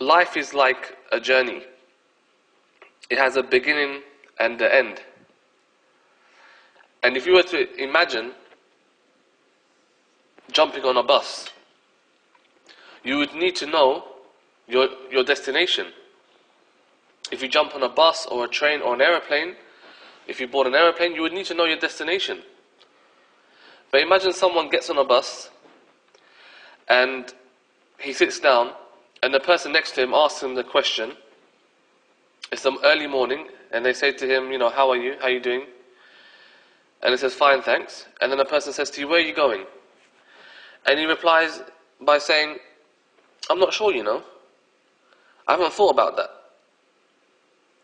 life is like a journey. It has a beginning and an end. And if you were to imagine jumping on a bus, you would need to know your destination. If you jump on a bus or a train or an aeroplane, if you board an aeroplane, you would need to know your destination. But imagine someone gets on a bus and he sits down and the person next to him asks him the question. It's some early morning and they say to him, how are you? How are you doing? And he says, fine, thanks. And then the person says to you, where are you going? And he replies by saying, I'm not sure, I haven't thought about that.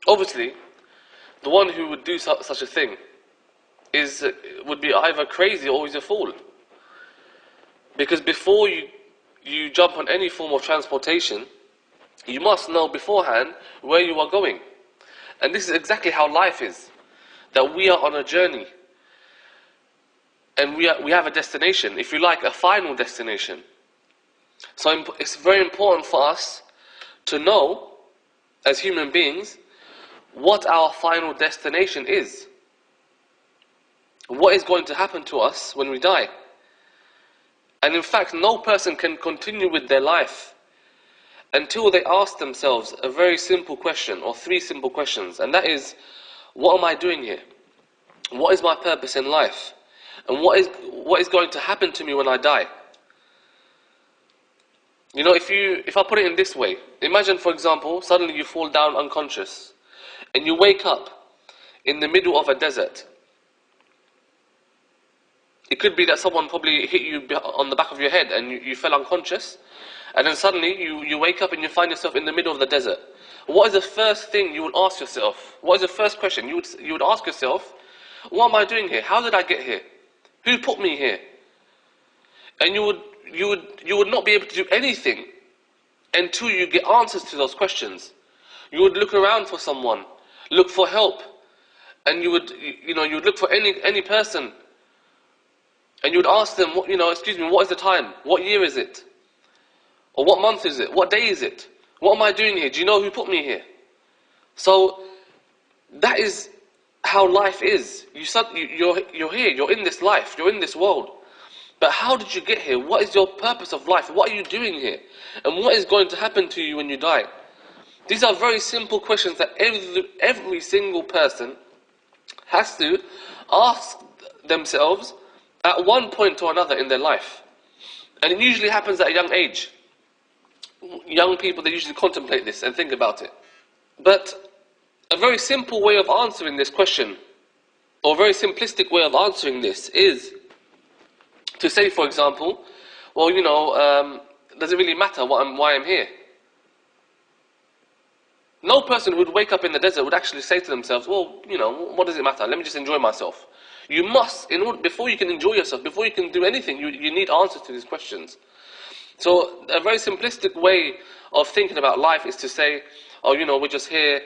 Obviously, the one who would do such a thing would be either crazy or he's a fool. Because before you jump on any form of transportation, you must know beforehand where you are going. And this is exactly how life is. That we are on a journey. And we have a destination, if you like, a final destination. So it's very important for us to know, as human beings, what our final destination is. What is going to happen to us when we die. And in fact, no person can continue with their life until they ask themselves a very simple question, or three simple questions. And that is, what am I doing here? What is my purpose in life? And what is going to happen to me when I die? If I put it in this way, imagine, for example, suddenly you fall down unconscious and you wake up in the middle of a desert. It could be that someone probably hit you on the back of your head and you fell unconscious, and then suddenly you wake up and you find yourself in the middle of the desert. What is the first thing you would ask yourself? What is the first question you would ask yourself? What am I doing here? How did I get here? Who put me here? And you would not be able to do anything until you get answers to those questions. You would look around for someone, look for help, and you would look for any person, and you would ask them, excuse me, what is the time? What year is it? Or what month is it? What day is it? What am I doing here? Do you know who put me here? So that is how life is. You're here, you're in this life, you're in this world. But how did you get here? What is your purpose of life? What are you doing here? And what is going to happen to you when you die? These are very simple questions that every single person has to ask themselves at one point or another in their life. And it usually happens at a young age. Young people, they usually contemplate this and think about it. But a very simple way of answering this question, or a very simplistic way of answering this, is to say, for example, well, does it really matter why I'm here? No person who would wake up in the desert would actually say to themselves, well, what does it matter? Let me just enjoy myself. You must, before you can enjoy yourself, before you can do anything, you need answers to these questions. So a very simplistic way of thinking about life is to say, we're just here,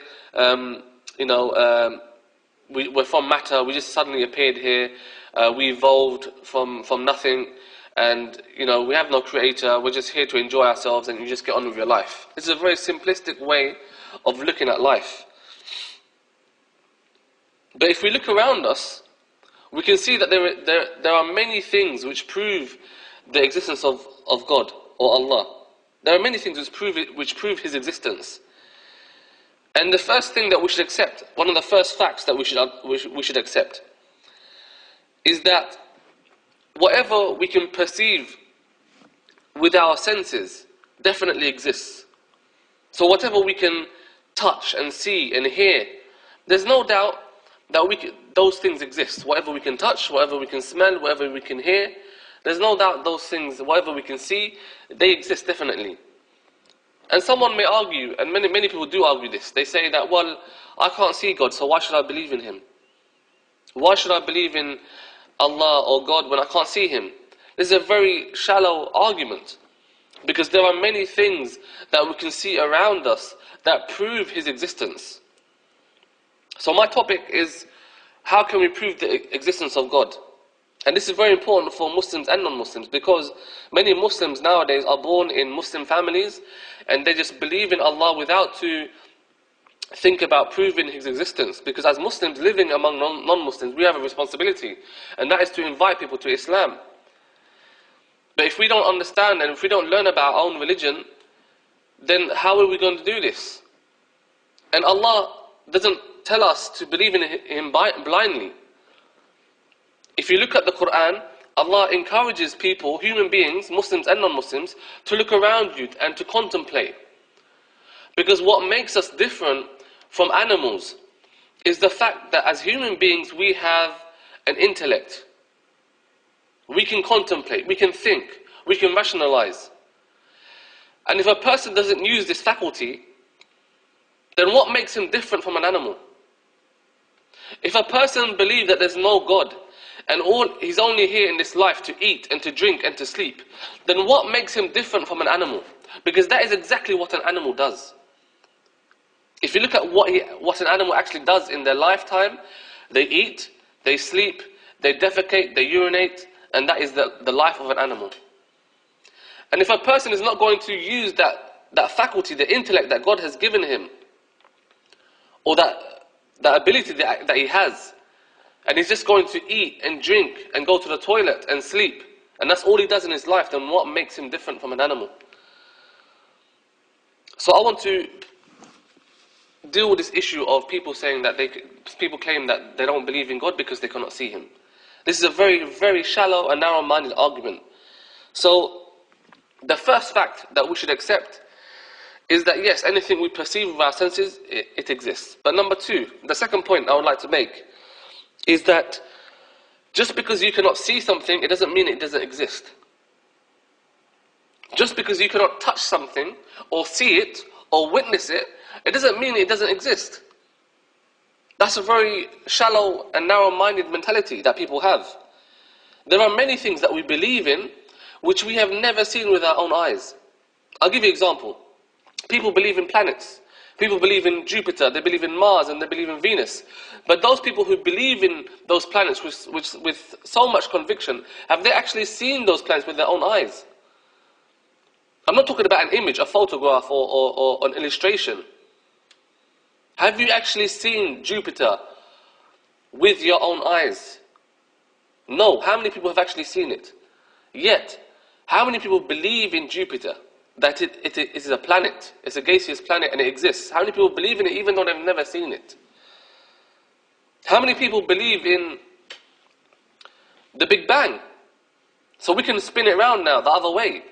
we're from matter, we just suddenly appeared here, we evolved from nothing, and we have no creator, we're just here to enjoy ourselves, and you just get on with your life. This is a very simplistic way of looking at life. But if we look around us, we can see that there are many things which prove the existence of God or Allah. There are many things which prove His existence. And the first thing that we should accept, one of the first facts that we should accept, is that whatever we can perceive with our senses definitely exists. So whatever we can touch and see and hear, there's no doubt that those things exist. Whatever we can touch, whatever we can smell, whatever we can hear, there's no doubt those things, whatever we can see, they exist definitely. And someone may argue, and many people do argue this, they say that, well, I can't see God, so why should I believe in Him? Why should I believe in Allah or God when I can't see Him? This is a very shallow argument, because there are many things that we can see around us that prove His existence. So my topic is, how can we prove the existence of God? And this is very important for Muslims and non-Muslims, because many Muslims nowadays are born in Muslim families, and they just believe in Allah without to think about proving His existence. Because as Muslims living among non-Muslims, we have a responsibility, and that is to invite people to Islam. But if we don't understand and if we don't learn about our own religion, then how are we going to do this? And Allah doesn't tell us to believe in Him blindly. If you look at the Qur'an, Allah encourages people, human beings, Muslims and non-Muslims, to look around you and to contemplate. Because what makes us different from animals is the fact that as human beings we have an intellect. We can contemplate, we can think, we can rationalize. And if a person doesn't use this faculty, then what makes him different from an animal? If a person believes that there's no God, and he's only here in this life to eat and to drink and to sleep, then what makes him different from an animal? Because that is exactly what an animal does. If you look at what an animal actually does in their lifetime, they eat, they sleep, they defecate, they urinate, and that is the life of an animal. And if a person is not going to use that faculty, the intellect that God has given him, or that ability that he has, and he's just going to eat and drink and go to the toilet and sleep, and that's all he does in his life, then what makes him different from an animal? So I want to deal with this issue of people saying that people claim that they don't believe in God because they cannot see Him. This is a very, very shallow and narrow-minded argument. So the first fact that we should accept is that yes, anything we perceive with our senses, it exists. But number two, the second point I would like to make is that just because you cannot see something, it doesn't mean it doesn't exist. Just because you cannot touch something, or see it, or witness it, it doesn't mean it doesn't exist. That's a very shallow and narrow-minded mentality that people have. There are many things that we believe in which we have never seen with our own eyes. I'll give you an example. People believe in planets. People believe in Jupiter, they believe in Mars, and they believe in Venus. But those people who believe in those planets with so much conviction, have they actually seen those planets with their own eyes? I'm not talking about an image, a photograph, or an illustration. Have you actually seen Jupiter with your own eyes? No. How many people have actually seen it? Yet, how many people believe in Jupiter? That it is a planet, it's a gaseous planet and it exists. How many people believe in it even though they've never seen it? How many people believe in the Big Bang? So we can spin it around now, the other way.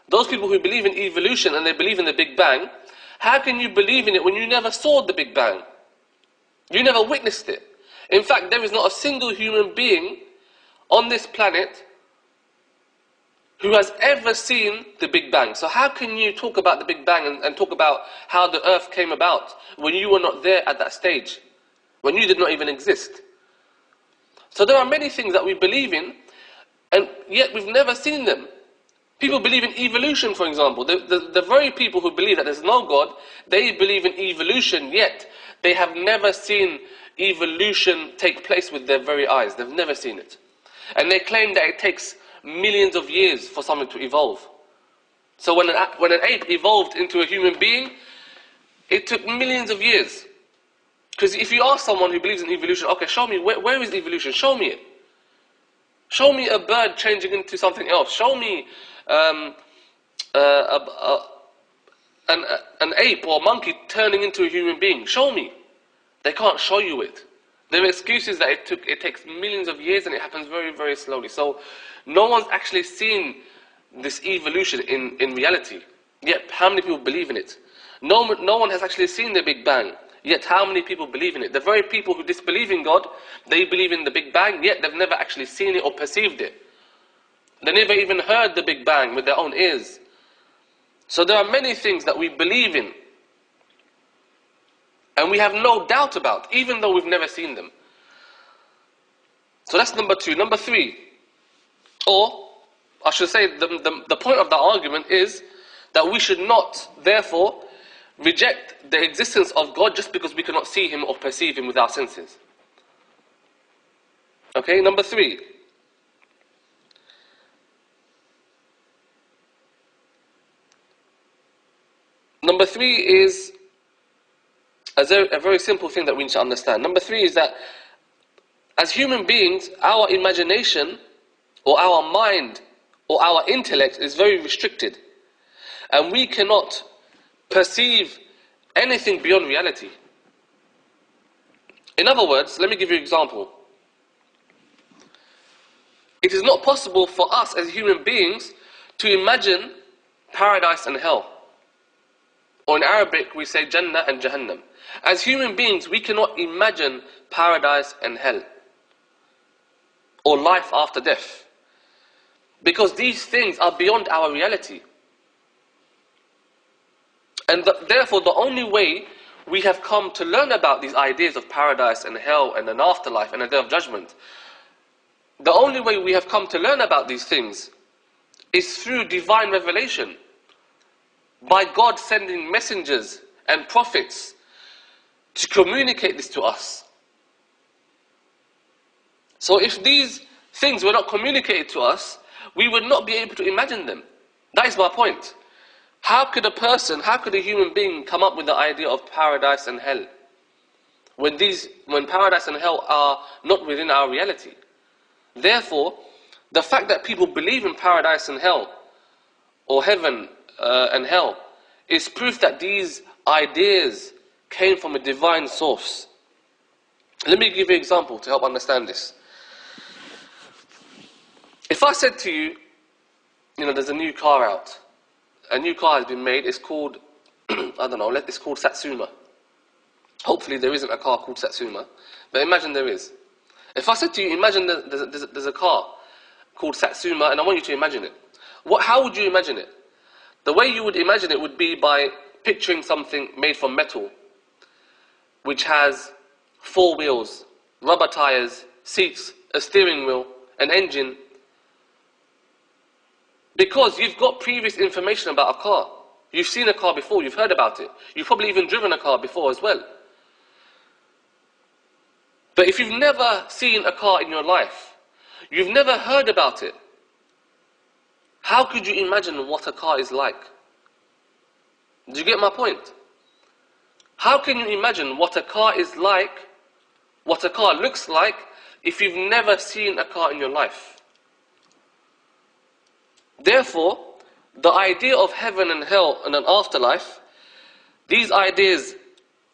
Those people who believe in evolution and they believe in the Big Bang, how can you believe in it when you never saw the Big Bang? You never witnessed it. In fact, there is not a single human being on this planet who has ever seen the Big Bang. So how can you talk about the Big Bang and talk about how the earth came about when you were not there at that stage, when you did not even exist? So there are many things that we believe in, and yet we've never seen them. People believe in evolution, for example. The very people who believe that there's no God, they believe in evolution, yet they have never seen evolution take place with their very eyes. They've never seen it. And they claim that it takes millions of years for something to evolve. So when an ape evolved into a human being, it took millions of years. Because if you ask someone who believes in evolution, okay, show me, where is evolution? Show me it. Show me a bird changing into something else. Show me an ape or a monkey turning into a human being. Show me. They can't show you it. Their excuse is that it takes millions of years and it happens very, very slowly. So no one's actually seen this evolution in reality. Yet how many people believe in it? No one has actually seen the Big Bang. Yet how many people believe in it? The very people who disbelieve in God, they believe in the Big Bang, yet they've never actually seen it or perceived it. They never even heard the Big Bang with their own ears. So there are many things that we believe in, and we have no doubt about, even though we've never seen them. So that's number two. Number three, or I should say the point of the argument is that we should not, therefore, reject the existence of God just because we cannot see Him or perceive Him with our senses. Okay, number three. Number three is a very simple thing that we need to understand. Number three is that as human beings, our imagination or our mind or our intellect is very restricted. And we cannot perceive anything beyond reality. In other words, let me give you an example. It is not possible for us as human beings to imagine paradise and hell. Or in Arabic we say Jannah and Jahannam. As human beings we cannot imagine paradise and hell. Or life after death. Because these things are beyond our reality. And therefore the only way we have come to learn about these ideas of paradise and hell and an afterlife and a day of judgment, the only way we have come to learn about these things is through divine revelation. By God sending messengers and prophets to communicate this to us. So if these things were not communicated to us, we would not be able to imagine them. That is my point. How could a human being come up with the idea of paradise and hell when paradise and hell are not within our reality? Therefore, the fact that people believe in paradise and hell, or heaven and hell, is proof that these ideas came from a divine source. Let me give you an example to help understand this. If I said to you, there's a new car out. A new car has been made, it's called, it's called Satsuma. Hopefully there isn't a car called Satsuma, but imagine there is. If I said to you, imagine there's a car called Satsuma, and I want you to imagine it. How would you imagine it? The way you would imagine it would be by picturing something made from metal, which has 4 wheels, rubber tires, seats, a steering wheel, an engine. Because you've got previous information about a car. You've seen a car before, you've heard about it. You've probably even driven a car before as well. But if you've never seen a car in your life, you've never heard about it, how could you imagine what a car is like? Do you get my point? How can you imagine what a car is like, what a car looks like, if you've never seen a car in your life? Therefore, the idea of heaven and hell and an afterlife, these ideas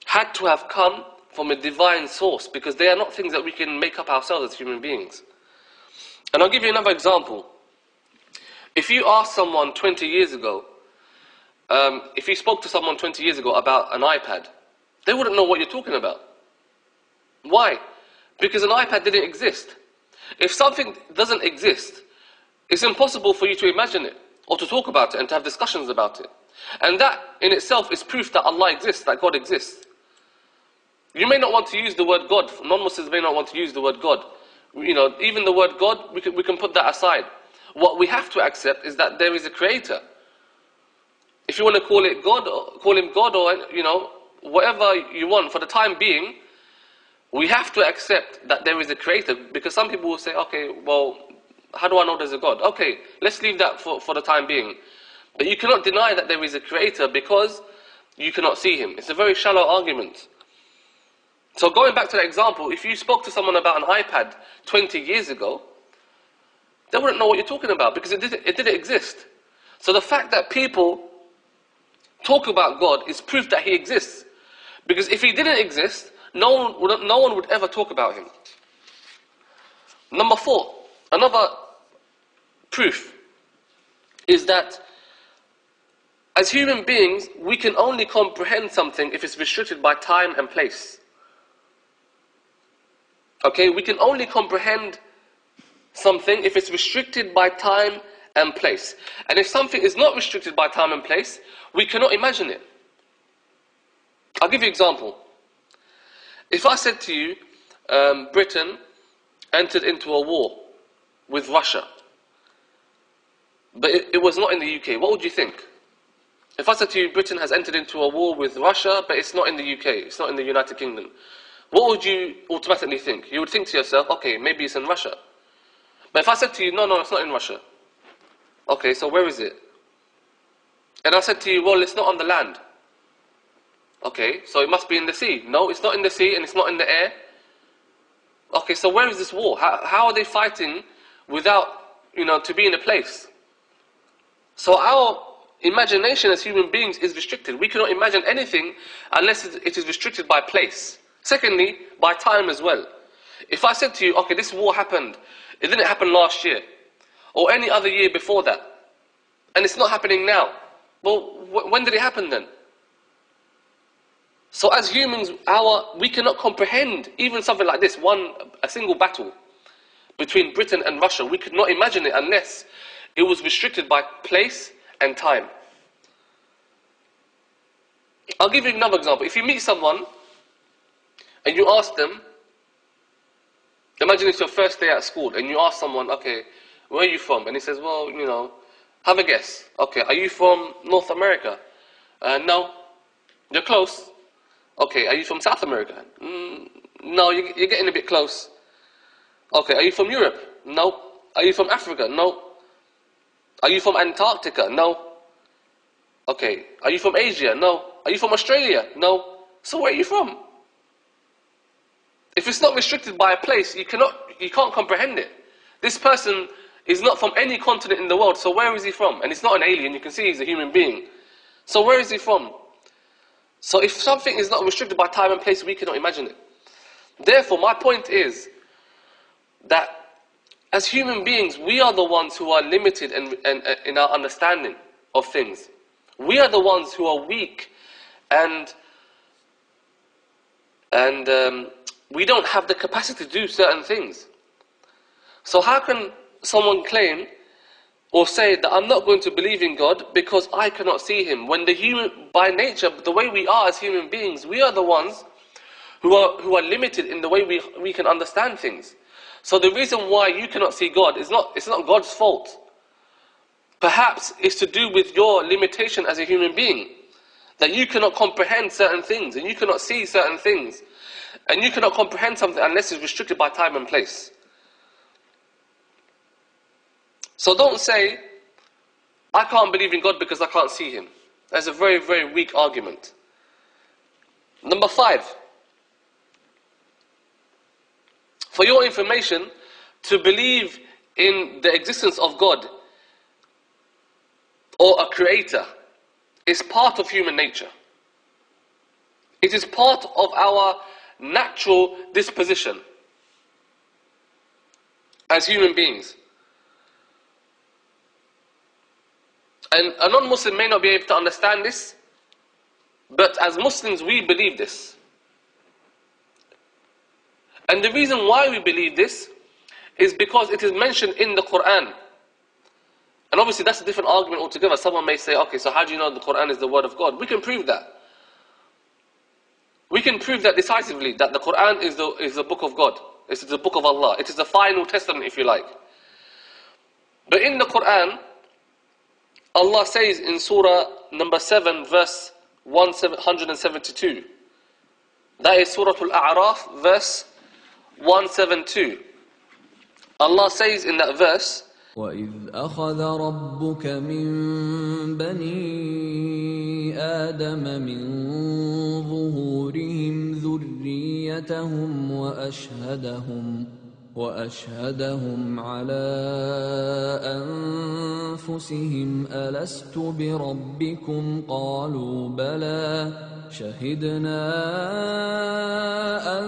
had to have come from a divine source, because they are not things that we can make up ourselves as human beings. And I'll give you another example. If you ask someone 20 years ago, if you spoke to someone 20 years ago about an iPad, they wouldn't know what you're talking about. Why? Because an iPad didn't exist. If something doesn't exist, it's impossible for you to imagine it, or to talk about it, and to have discussions about it. And that in itself is proof that Allah exists, that God exists. You may not want to use the word God. Non-Muslims may not want to use the word God. Even the word God, we can put that aside. What we have to accept is that there is a creator. If you want to call it God, or call him God, or whatever you want, for the time being, we have to accept that there is a creator. Because some people will say, okay, well, how do I know there's a God? Okay, let's leave that for the time being. But you cannot deny that there is a creator because you cannot see him. It's a very shallow argument. So going back to that example, if you spoke to someone about an iPad 20 years ago, they wouldn't know what you're talking about, because it didn't exist. So the fact that people talk about God is proof that he exists. Because if he didn't exist, no one would ever talk about him. Number 4, another proof is that as human beings, we can only comprehend something if it's restricted by time and place. Okay, we can only comprehend something if it's restricted by time and place. And if something is not restricted by time and place, we cannot imagine it. I'll give you an example. If I said to you, Britain entered into a war with Russia, but it was not in the UK, what would you think? If I said to you, Britain has entered into a war with Russia, but it's not in the UK, it's not in the United Kingdom, what would you automatically think? You would think to yourself, okay, maybe it's in Russia. But if I said to you, no, it's not in Russia. Okay, so where is it? And I said to you, well, it's not on the land. Okay, so it must be in the sea. No, it's not in the sea and it's not in the air. Okay, so where is this war? How are they fighting without, to be in a place? So our imagination as human beings is restricted. We cannot imagine anything unless it is restricted by place. Secondly, by time as well. If I said to you, okay, this war happened, it didn't happen last year, or any other year before that, and it's not happening now. Well, when did it happen then? So as humans, we cannot comprehend even something like this, a single battle between Britain and Russia. We could not imagine it unless it was restricted by place and time. I'll give you another example. If you meet someone and you ask them, imagine it's your first day at school and you ask someone, okay, where are you from? And he says, well, have a guess. Okay, are you from North America? No. You're close. Okay, are you from South America? No, you're getting a bit close. Okay, are you from Europe? No. Are you from Africa? No. Are you from Antarctica? No. Okay, are you from Asia? No. Are you from Australia? No. So where are you from? If it's not restricted by a place, you can't comprehend it. This person is not from any continent in the world, so where is he from? And it's not an alien, you can see he's a human being. So where is he from? So if something is not restricted by time and place, we cannot imagine it. Therefore, my point is that as human beings, we are the ones who are limited in our understanding of things. We are the ones who are weak and we don't have the capacity to do certain things. So how can someone claim or say that I'm not going to believe in God because I cannot see Him, when by nature, the way we are as human beings, we are the ones who are limited in the way we can understand things. So the reason why you cannot see God it's not God's fault. Perhaps it's to do with your limitation as a human being, that you cannot comprehend certain things and you cannot see certain things, and you cannot comprehend something unless it's restricted by time and place. So don't say, I can't believe in God because I can't see Him. That's a very, very weak argument. Number 5. For your information, to believe in the existence of God or a creator is part of human nature. It is part of our natural disposition as human beings. And a non-Muslim may not be able to understand this, but as Muslims we believe this. And the reason why we believe this is because it is mentioned in the Qur'an. And obviously that's a different argument altogether. Someone may say, okay, so how do you know the Qur'an is the word of God? We can prove that. We can prove that decisively, that the Qur'an is the book of God. It is the book of Allah. It is the final testament, if you like. But in the Qur'an, Allah says in Surah number 7, verse 172. That is Surah Al-A'raf, verse 172. Allah says in that verse, وَإِذْ أَخَذَ رَبُّكَ مِنْ بَنِي آدَمَ مِنْ ظُهُورِهِمْ ذُرِّيَّتَهُمْ وَأَشْهَدَهُمْ عَلَىٰ أَنفُسِهِمْ أَلَسْتُ بِرَبِّكُمْ قَالُوا بَلَىٰ شَهِدْنَا أَن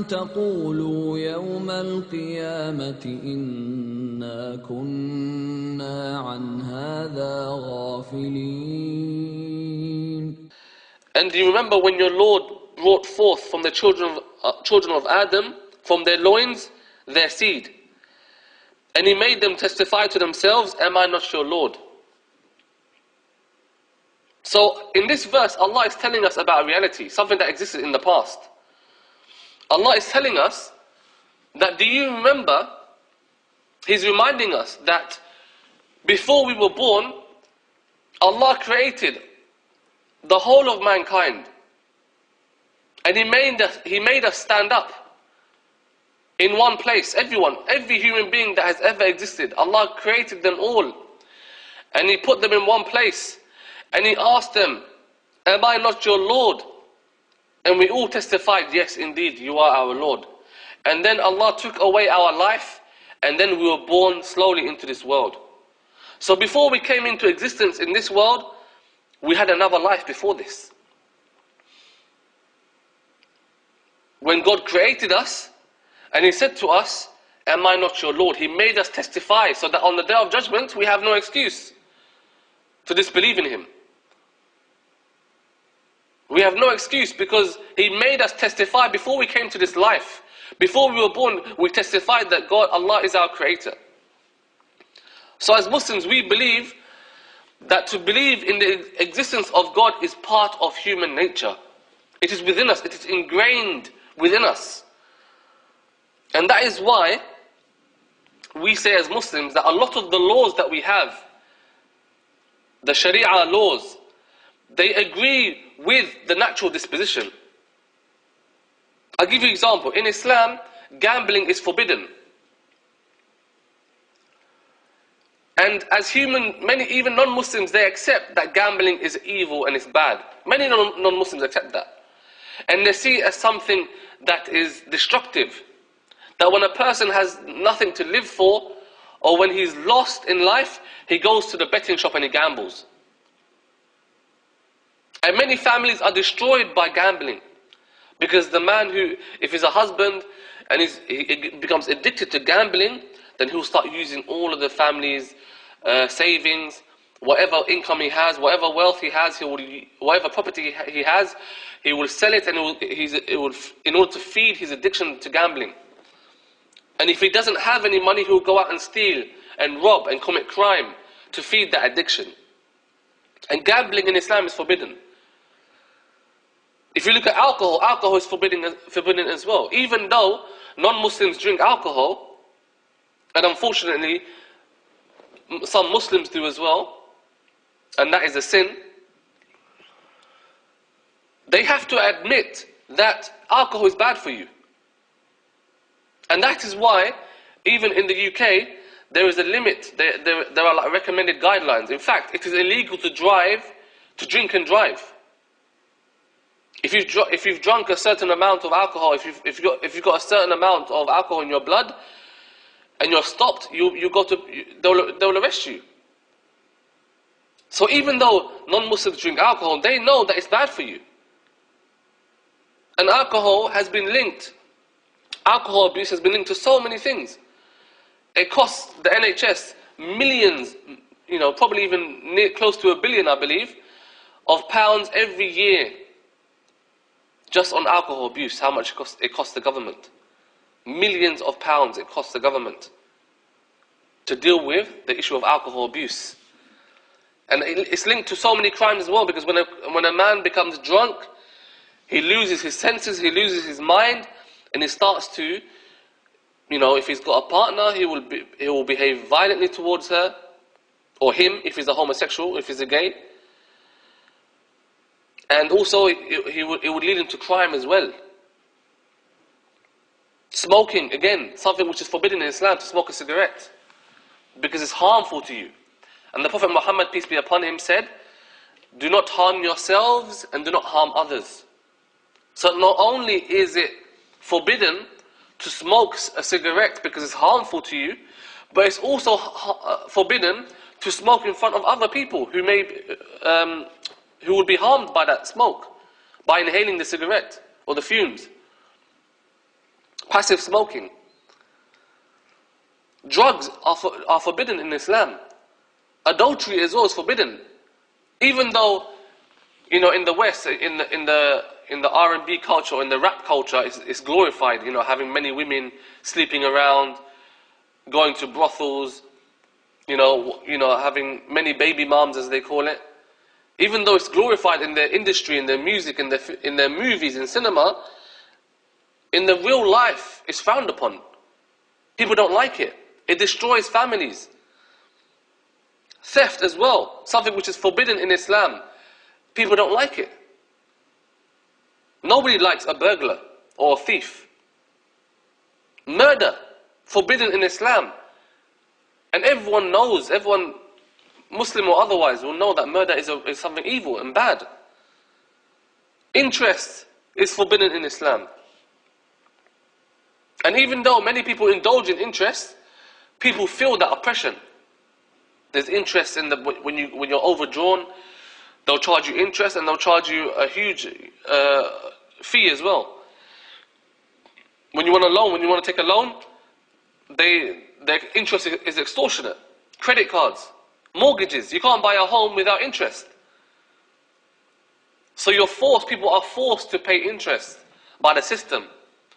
تَقُولُوا يَوْمَ الْقِيَامَةِ إِنَّا كُنَّا عَنْ هَٰذَا غَافِلِينَ. And do you remember when your Lord brought forth from the children of Adam, from their loins, their seed? And He made them testify to themselves, am I not your Lord? So in this verse, Allah is telling us about a reality, something that existed in the past. Allah is telling us that, do you remember? He's reminding us that before we were born, Allah created the whole of mankind. And He made us stand up in one place. Every human being that has ever existed, Allah created them all. And He put them in one place. And He asked them, am I not your Lord? And we all testified, yes, indeed, you are our Lord. And then Allah took away our life, and then we were born slowly into this world. So before we came into existence in this world, we had another life before this. When God created us, and He said to us, am I not your Lord? He made us testify so that on the day of judgment, we have no excuse to disbelieve in Him. We have no excuse because He made us testify before we came to this life. Before we were born, we testified that God, Allah is our creator. So as Muslims, we believe that to believe in the existence of God is part of human nature. It is within us, it is ingrained within us. And that is why we say as Muslims that a lot of the laws that we have, the Sharia laws, they agree with the natural disposition. I'll give you an example. In Islam, gambling is forbidden. And as many even non-Muslims, they accept that gambling is evil and it's bad. Many non-Muslims accept that. And they see it as something that is destructive. That when a person has nothing to live for, or when he's lost in life, he goes to the betting shop and he gambles. And many families are destroyed by gambling. Because the man who, if he's a husband and he becomes addicted to gambling, then he'll start using all of the family's savings, whatever income he has, whatever wealth he has, whatever property he has, he will sell it, and in order to feed his addiction to gambling. And if he doesn't have any money, he'll go out and steal and rob and commit crime to feed that addiction. And gambling in Islam is forbidden. If you look at alcohol, alcohol is forbidden as well. Even though non-Muslims drink alcohol, and unfortunately some Muslims do as well, and that is a sin, they have to admit that alcohol is bad for you. And that is why, even in the UK, there is a limit, there are like recommended guidelines. In fact, it is illegal to drink and drive. If you've drunk a certain amount of alcohol, if you've got a certain amount of alcohol in your blood, and you're stopped, they'll arrest you. So even though non-Muslims drink alcohol, they know that it's bad for you. And alcohol abuse has been linked to so many things. It costs the NHS millions, probably even close to £1 billion, I believe, of pounds every year, just on alcohol abuse. How much it costs the government? Millions of pounds it costs the government to deal with the issue of alcohol abuse. And it's linked to so many crimes as well, because when a man becomes drunk, he loses his senses, he loses his mind, and he starts to, if he's got a partner, he will behave violently towards her, or him, if he's a homosexual, if he's a gay. And also, it would lead him to crime as well. Smoking, again, something which is forbidden in Islam, to smoke a cigarette, because it's harmful to you. And the Prophet Muhammad, peace be upon him, said, do not harm yourselves and do not harm others. So not only is it forbidden to smoke a cigarette because it's harmful to you, but it's also forbidden to smoke in front of other people who would be harmed by that smoke, by inhaling the cigarette or the fumes. Passive smoking. Drugs are forbidden in Islam. Adultery as well is forbidden. Even though, in the West, in the R&B culture, in the rap culture, it's glorified, having many women sleeping around, going to brothels, having many baby moms, as they call it. Even though it's glorified in their industry, in their music, in their movies, in cinema, in the real life, it's frowned upon. People don't like it. It destroys families. Theft as well, something which is forbidden in Islam. People don't like it. Nobody likes a burglar or a thief. Murder, forbidden in Islam. And everyone knows, everyone, Muslim or otherwise, will know that murder is something evil and bad. Interest is forbidden in Islam. And even though many people indulge in interest, people feel that oppression. There's interest in when you're overdrawn, they'll charge you interest and they'll charge you a huge fee as well. When you want a loan, when you want to take a loan, their interest is extortionate. Credit cards, mortgages, you can't buy a home without interest. So people are forced to pay interest by the system.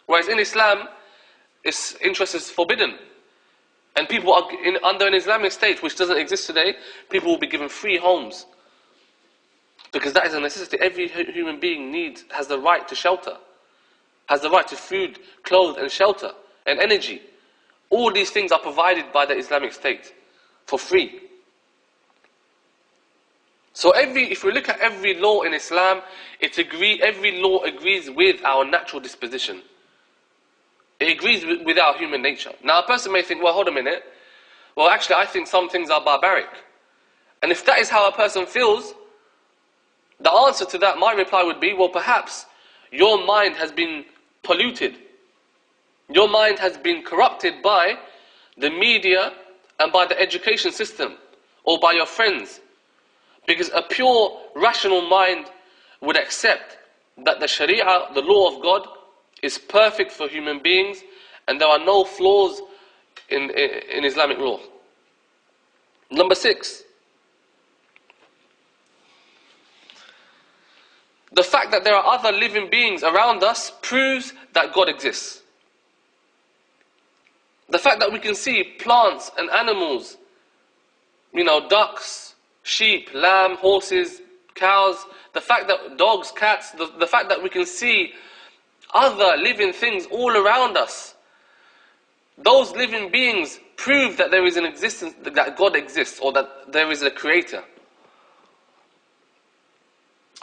Whereas in Islam, interest is forbidden. And people are under an Islamic state which doesn't exist today, people will be given free homes. Because that is a necessity. Every human being has the right to shelter, has the right to food, clothes and shelter and energy. All these things are provided by the Islamic state for free. So if we look at every law in Islam, every law agrees with our natural disposition. It agrees with our human nature. Now a person may think, well, hold a minute. Well, actually I think some things are barbaric. And if that is how a person feels, the answer to that, my reply would be, well, perhaps your mind has been polluted. Your mind has been corrupted by the media and by the education system or by your friends. Because a pure, rational mind would accept that the Sharia, the law of God, is perfect for human beings and there are no flaws in Islamic law. Number 6. The fact that there are other living beings around us proves that God exists. The fact that we can see plants and animals, ducks, sheep, lamb, horses, cows, the fact that dogs, cats, the fact that we can see other living things all around us, those living beings prove that there is an existence, that God exists, or that there is a creator.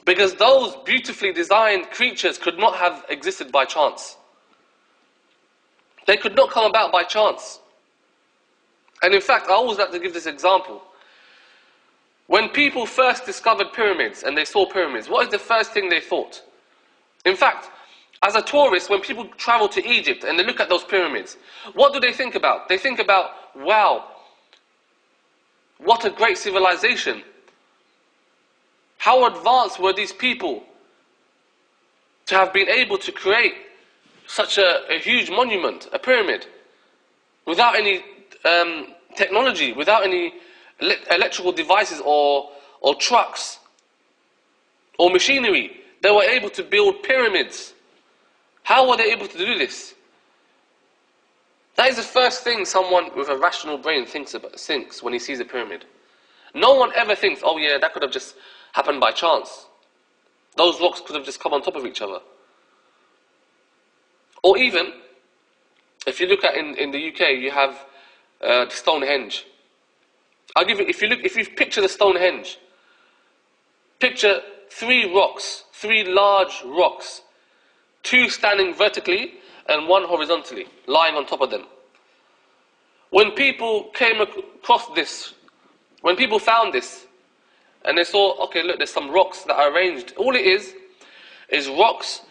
Because those beautifully designed creatures could not have existed by chance. They could not come about by chance. And in fact, I always like to give this example. When people first discovered pyramids and they saw pyramids, what is the first thing they thought? In fact, as a tourist, when people travel to Egypt and they look at those pyramids, what do they think about? They think about, wow, what a great civilization. How advanced were these people to have been able to create such a huge monument, a pyramid, without any technology, without any electrical devices or trucks or machinery. They were able to build pyramids. How were they able to do this? That is the first thing someone with a rational brain thinks when he sees a pyramid. No one ever thinks, oh yeah, that could have just happened by chance. Those rocks could have just come on top of each other. Or even, if you look at in the UK, you have Stonehenge. I'll give you, if you picture the Stonehenge, picture 3 rocks, 3 large rocks, 2 standing vertically and 1 horizontally, lying on top of them. When people came across this, when people found this, and they saw, okay, look, there's some rocks that are arranged. All it is rocks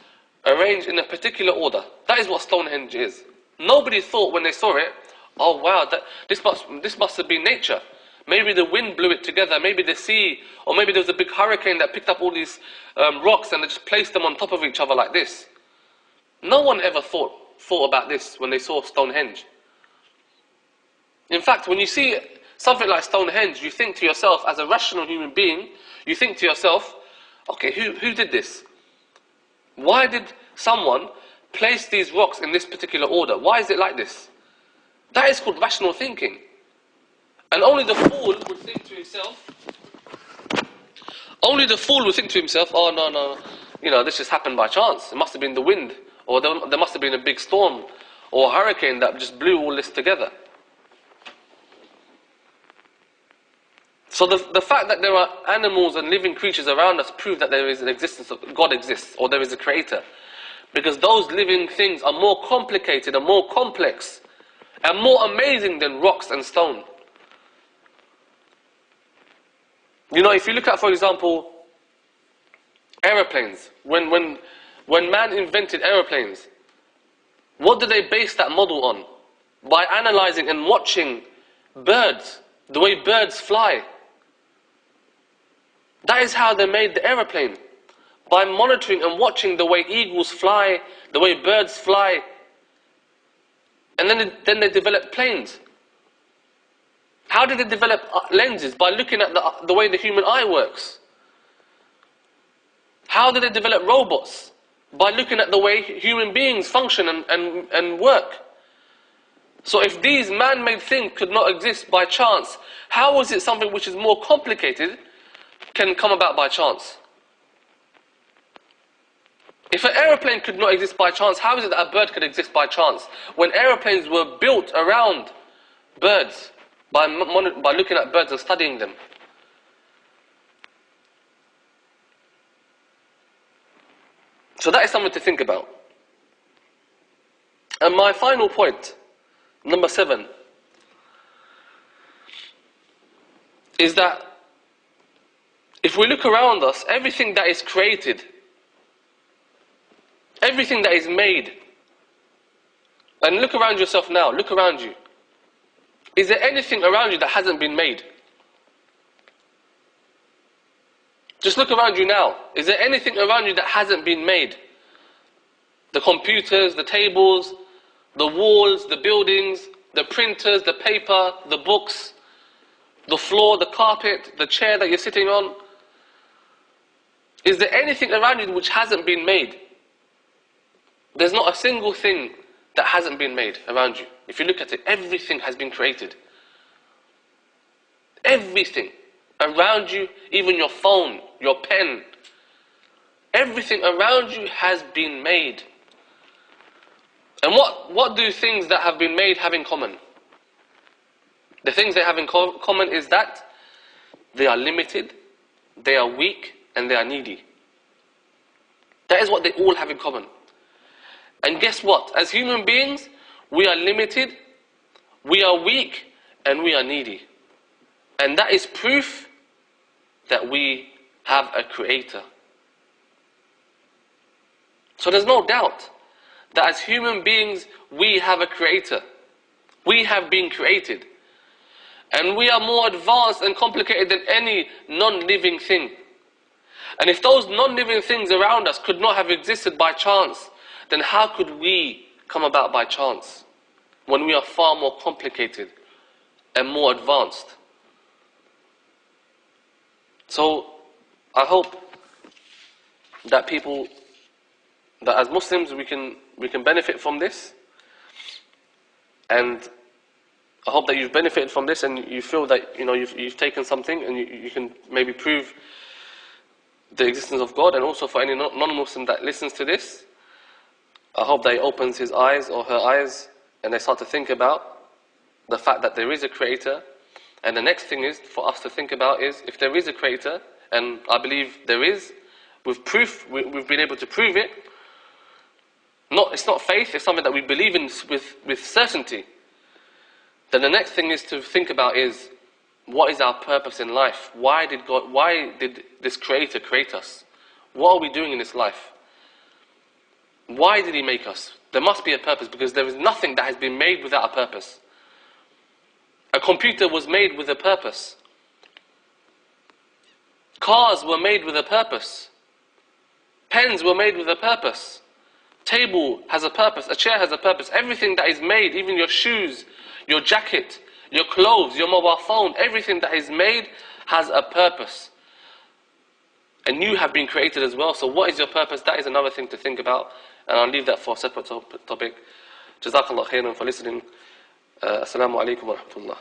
arranged in a particular order. That is what Stonehenge is. Nobody thought when they saw it, oh wow, this must have been nature. Maybe the wind blew it together, maybe the sea, or maybe there was a big hurricane that picked up all these rocks and they just placed them on top of each other like this. No one ever thought about this when they saw Stonehenge. In fact, when you see something like Stonehenge, you think to yourself, as a rational human being, you think to yourself, okay, who did this? Why did someone place these rocks in this particular order? Why is it like this? That is called rational thinking. And only the fool would think to himself, oh no, this just happened by chance. It must have been the wind, or there must have been a big storm, or a hurricane that just blew all this together. So the fact that there are animals and living creatures around us prove that there is an existence of God exists, or there is a creator. Because those living things are more complicated and more complex and more amazing than rocks and stone. If you look at, for example, aeroplanes, when when man invented aeroplanes, what did they base that model on? By analyzing and watching birds, the way birds fly. That is how they made the aeroplane. By monitoring and watching the way eagles fly, the way birds fly. And then they developed planes. How did they develop lenses? By looking at the way the human eye works. How did they develop robots? By looking at the way human beings function and work. So if these man-made things could not exist by chance, how is it something which is more complicated can come about by chance? If an aeroplane could not exist by chance, how is it that a bird could exist by chance? When aeroplanes were built around birds, by looking at birds and studying them. So that is something to think about. And my final point, number 7, is that if we look around us, everything that is created, everything that is made, and look around yourself now, look around you. Is there anything around you that hasn't been made? Just look around you now. Is there anything around you that hasn't been made? The computers, the tables, the walls, the buildings, the printers, the paper, the books, the floor, the carpet, the chair that you're sitting on. Is there anything around you which hasn't been made? There's not a single thing that hasn't been made around you. If you look at it, everything has been created. Everything around you, even your phone, your pen, everything around you has been made. And what do things that have been made have in common? The things they have in common is that they are limited, they are weak, and they are needy. That is what they all have in common. And guess what? As human beings, we are limited, we are weak, and we are needy. And that is proof that we have a creator. So there's no doubt that as human beings, we have a creator. We have been created. And we are more advanced and complicated than any non-living thing. And if those non-living things around us could not have existed by chance, then how could we come about by chance when we are far more complicated and more advanced? So I hope that that as Muslims we can benefit from this, and I hope that you've benefited from this and you feel that you've taken something and you can maybe prove the existence of God. And also for any non-Muslim that listens to this, I hope that he opens his eyes or her eyes and they start to think about the fact that there is a creator. And the next thing is for us to think about is, if there is a creator, and I believe there is, with proof, we've been able to prove it. It's not faith, it's something that we believe in with certainty. Then the next thing is to think about is, what is our purpose in life? Why did this creator create us? What are we doing in this life? Why did he make us? There must be a purpose, because there is nothing that has been made without a purpose. A computer was made with a purpose. Cars were made with a purpose. Pens were made with a purpose. Table has a purpose. A chair has a purpose. Everything that is made, even your shoes, your jacket, your clothes, your mobile phone, everything that is made has a purpose. And you have been created as well. So what is your purpose? That is another thing to think about. And I'll leave that for a separate topic. Jazakallah khairan for listening. Assalamu alaikum wa rahmatullah.